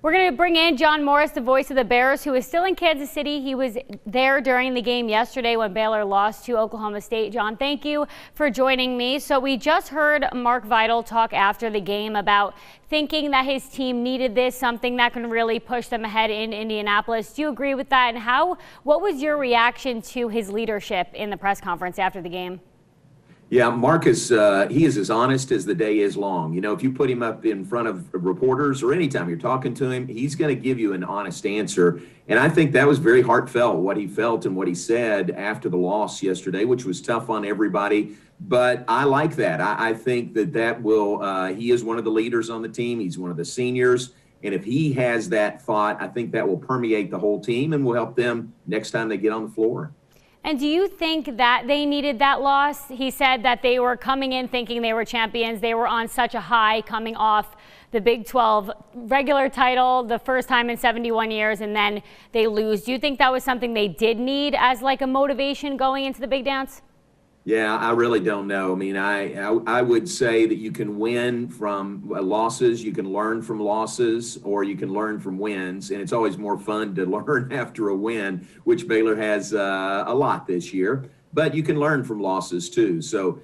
We're going to bring in John Morris, the voice of the Bears, who is still in Kansas City. He was there during the game yesterday when Baylor lost to Oklahoma State. John, thank you for joining me. So we just heard Mark Vidal talk after the game about thinking that his team needed this, something that can really push them ahead in Indianapolis. Do you agree with that? And what was your reaction to his leadership in the press conference after the game? Yeah, Marcus, he is as honest as the day is long. You know, if you put him up in front of reporters or anytime you're talking to him, he's going to give you an honest answer. And I think that was very heartfelt, what he felt and what he said after the loss yesterday, which was tough on everybody. But I like that. I think that will, he is one of the leaders on the team. He's one of the seniors. And if he has that thought, I think that will permeate the whole team and will help them next time they get on the floor. And do you think that they needed that loss? He said that they were coming in thinking they were champions. They were on such a high coming off the Big 12 regular title, the first time in 71 years, and then they lose. Do you think that was something they did need as like a motivation going into the big dance? Yeah, I really don't know. I mean, I would say that you can win from losses, you can learn from losses, or you can learn from wins. And it's always more fun to learn after a win, which Baylor has a lot this year. But you can learn from losses too. So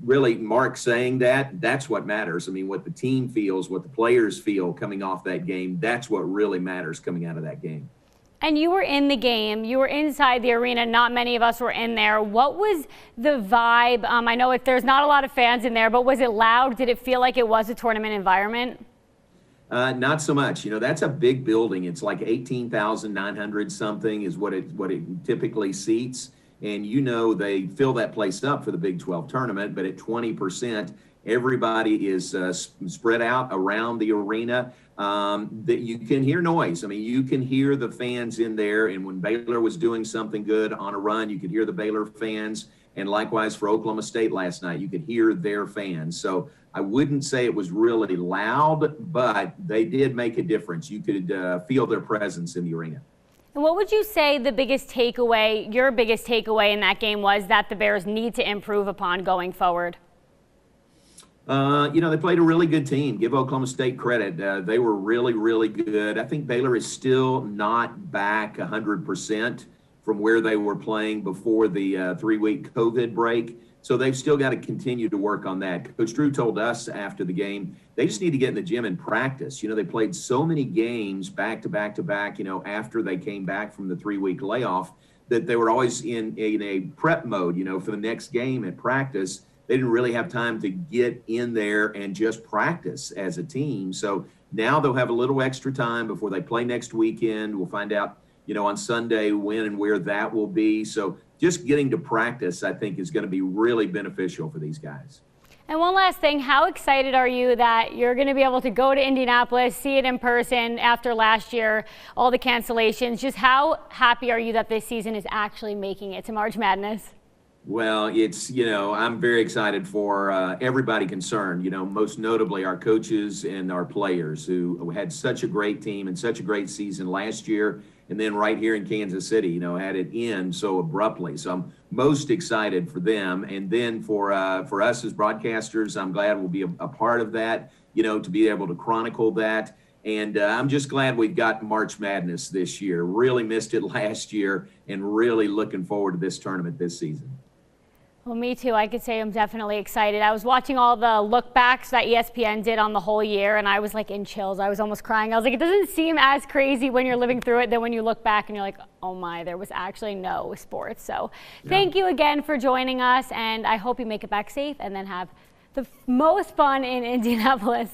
really, Mark saying that's what matters. I mean, what the team feels, what the players feel coming off that game, that's what really matters coming out of that game. And you were in the game. You were inside the arena. Not many of us were in there. What was the vibe? I know there's not a lot of fans in there, but was it loud? Did it feel like it was a tournament environment? Not so much. You know, that's a big building. It's like 18,900 something is what it typically seats. And you know they fill that place up for the Big 12 tournament, but at 20%, everybody is spread out around the arena. That you can hear noise. I mean, you can hear the fans in there. And when Baylor was doing something good on a run, you could hear the Baylor fans. And likewise for Oklahoma State last night, you could hear their fans. So I wouldn't say it was really loud, but they did make a difference. You could feel their presence in the arena. And what would you say the biggest takeaway, your biggest takeaway in that game was that the Bears need to improve upon going forward? You know, they played a really good team. Give Oklahoma State credit. They were really, really good. I think Baylor is still not back 100% from where they were playing before the 3-week COVID break. So they've still got to continue to work on that. Coach Drew told us after the game, they just need to get in the gym and practice. You know, they played so many games back to back to back, you know, after they came back from the 3-week layoff, that they were always in a prep mode, you know, for the next game at practice. They didn't really have time to get in there and just practice as a team. So now they'll have a little extra time before they play next weekend. We'll find out, you know, on Sunday when and where that will be. So just getting to practice, I think, is going to be really beneficial for these guys. And one last thing, how excited are you that you're going to be able to go to Indianapolis, see it in person after last year, all the cancellations? Just how happy are you that this season is actually making it to March Madness? Well, it's, you know, I'm very excited for everybody concerned, you know, most notably our coaches and our players who had such a great team and such a great season last year. And then right here in Kansas City, you know, had it end so abruptly. So I'm most excited for them. And then for us as broadcasters, I'm glad we'll be a part of that, you know, to be able to chronicle that. And I'm just glad we've got March Madness this year. Really missed it last year and really looking forward to this tournament this season. Well, me too. I could say I'm definitely excited. I was watching all the look backs that ESPN did on the whole year, and I was like in chills. I was almost crying. I was like, it doesn't seem as crazy when you're living through it than when you look back and you're like, oh my, there was actually no sports. So Thank you again for joining us, and I hope you make it back safe and then have the most fun in Indianapolis.